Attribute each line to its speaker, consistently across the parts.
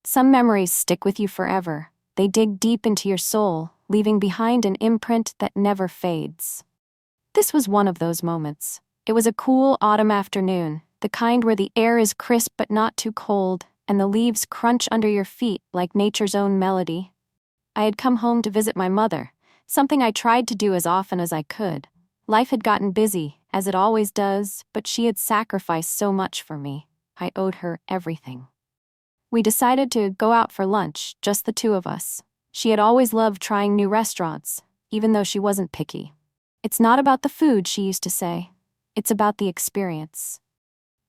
Speaker 1: Some memories stick with you forever. They dig deep into your soul, leaving behind an imprint that never fades. This was one of those moments. It was a cool autumn afternoon, the kind where the air is crisp but not too cold, and the leaves crunch under your feet like nature's own melody. I had come home to visit my mother, something I tried to do as often as I could. Life had gotten busy, as it always does, but she had sacrificed so much for me. I owed her everything. We decided to go out for lunch, just the two of us. She had always loved trying new restaurants, even though she wasn't picky. It's not about the food, she used to say. It's about the experience.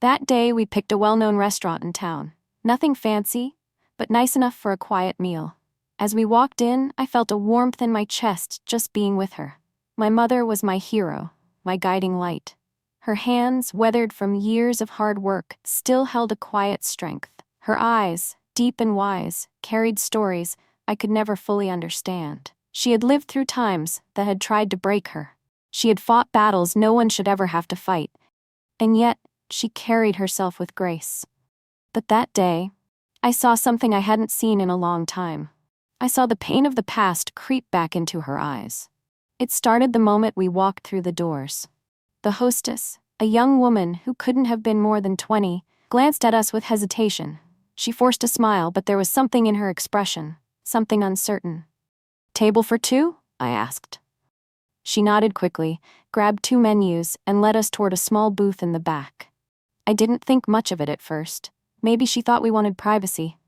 Speaker 1: That day we picked a well-known restaurant in town. Nothing fancy, but nice enough for a quiet meal. As we walked in, I felt a warmth in my chest just being with her. My mother was my hero, my guiding light. Her hands, weathered from years of hard work, still held a quiet strength. Her eyes, deep and wise, carried stories I could never fully understand. She had lived through times that had tried to break her. She had fought battles no one should ever have to fight. And yet, she carried herself with grace. But that day, I saw something I hadn't seen in a long time. I saw the pain of the past creep back into her eyes. It started the moment we walked through the doors. The hostess, a young woman who couldn't have been more than 20, glanced at us with hesitation. She forced a smile, but there was something in her expression, something uncertain. "Table for two?" I asked. She nodded quickly, grabbed 2 menus, and led us toward a small booth in the back. I didn't think much of it at first. Maybe she thought we wanted privacy.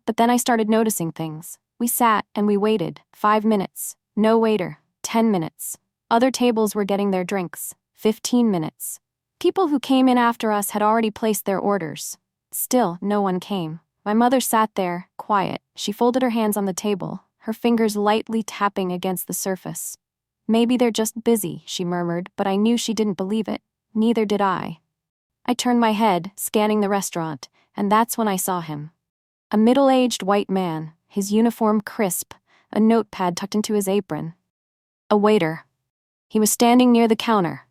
Speaker 1: But then I started noticing things. We sat and we waited. 5 minutes. No waiter. 10 minutes. Other tables were getting their drinks. 15 minutes. People who came in after us had already placed their orders. Still, no one came. My mother sat there, quiet. She folded her hands on the table, her fingers lightly tapping against the surface. "Maybe they're just busy," she murmured, but I knew she didn't believe it. Neither did I. I turned my head, scanning the restaurant, and that's when I saw him. A middle-aged white man, his uniform crisp, a notepad tucked into his apron. A waiter. He was standing near the counter,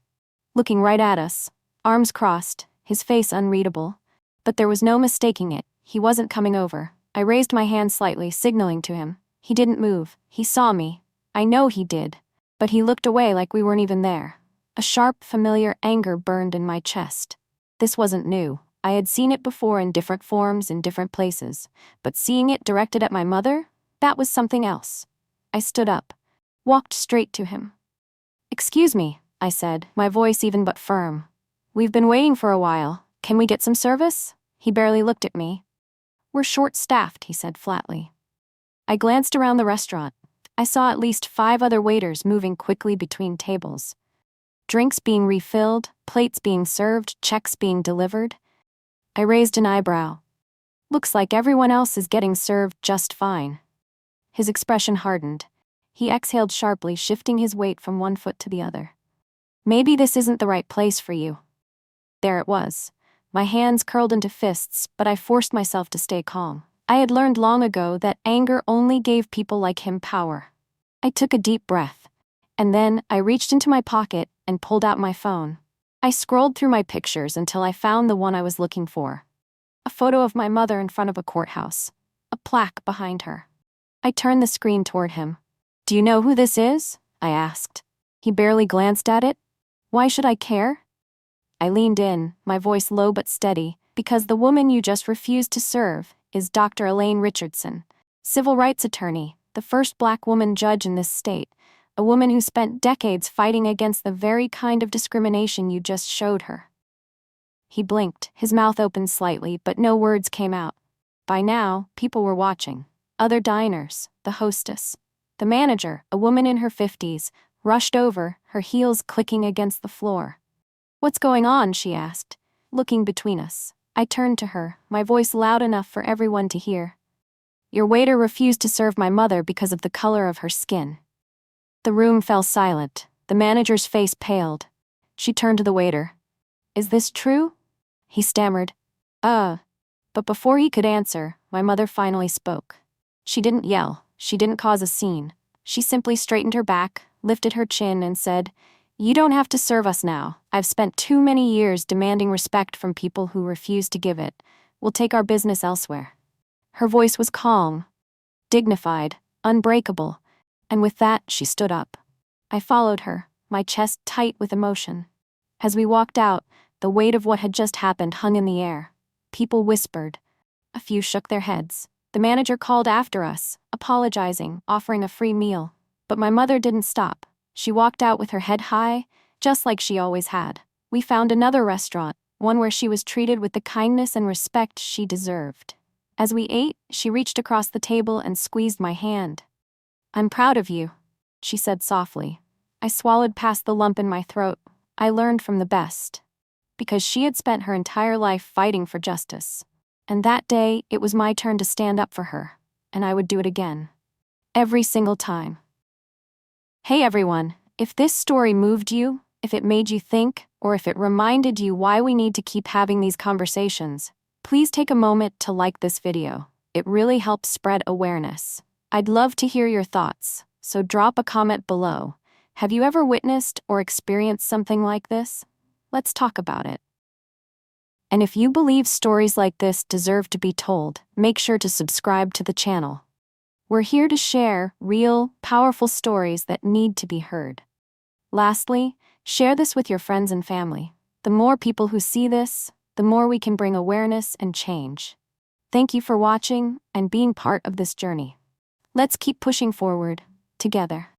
Speaker 1: looking right at us, arms crossed, his face unreadable. But there was no mistaking it. He wasn't coming over. I raised my hand slightly, signaling to him. He didn't move. He saw me. I know he did. But he looked away like we weren't even there. A sharp, familiar anger burned in my chest. This wasn't new. I had seen it before in different forms in different places. But seeing it directed at my mother, that was something else. I stood up, walked straight to him. "Excuse me," I said, my voice even but firm. "We've been waiting for a while. Can we get some service?" He barely looked at me. "We're short-staffed," he said flatly. I glanced around the restaurant. I saw at least 5 other waiters moving quickly between tables. Drinks being refilled, plates being served, checks being delivered. I raised an eyebrow. "Looks like everyone else is getting served just fine." His expression hardened. He exhaled sharply, shifting his weight from one foot to the other. "Maybe this isn't the right place for you." There it was. My hands curled into fists, but I forced myself to stay calm. I had learned long ago that anger only gave people like him power. I took a deep breath, and then I reached into my pocket and pulled out my phone. I scrolled through my pictures until I found the one I was looking for. A photo of my mother in front of a courthouse, a plaque behind her. I turned the screen toward him. "Do you know who this is?" I asked. He barely glanced at it. "Why should I care?" I leaned in, my voice low but steady, "Because the woman you just refused to serve is Dr. Elaine Richardson, civil rights attorney, the first Black woman judge in this state, a woman who spent decades fighting against the very kind of discrimination you just showed her." He blinked, his mouth opened slightly, but no words came out. By now, people were watching. Other diners, the hostess. The manager, a woman in her 50s, rushed over, her heels clicking against the floor. "What's going on?" she asked, looking between us. I turned to her, my voice loud enough for everyone to hear. "Your waiter refused to serve my mother because of the color of her skin." The room fell silent. The manager's face paled. She turned to the waiter. "Is this true?" He stammered. But before he could answer, my mother finally spoke. She didn't yell. She didn't cause a scene. She simply straightened her back, lifted her chin, and said, "You don't have to serve us now. I've spent too many years demanding respect from people who refuse to give it. We'll take our business elsewhere." Her voice was calm, dignified, unbreakable, and with that, she stood up. I followed her, my chest tight with emotion. As we walked out, the weight of what had just happened hung in the air. People whispered. A few shook their heads. The manager called after us, apologizing, offering a free meal. But my mother didn't stop. She walked out with her head high, just like she always had. We found another restaurant, one where she was treated with the kindness and respect she deserved. As we ate, she reached across the table and squeezed my hand. "I'm proud of you," she said softly. I swallowed past the lump in my throat. I learned from the best. Because she had spent her entire life fighting for justice. And that day, it was my turn to stand up for her. And I would do it again. Every single time. Hey everyone, if this story moved you, if it made you think, or if it reminded you why we need to keep having these conversations, please take a moment to like this video. It really helps spread awareness. I'd love to hear your thoughts, so drop a comment below. Have you ever witnessed or experienced something like this? Let's talk about it. And if you believe stories like this deserve to be told, make sure to subscribe to the channel. We're here to share real, powerful stories that need to be heard. Lastly, share this with your friends and family. The more people who see this, the more we can bring awareness and change. Thank you for watching and being part of this journey. Let's keep pushing forward, together.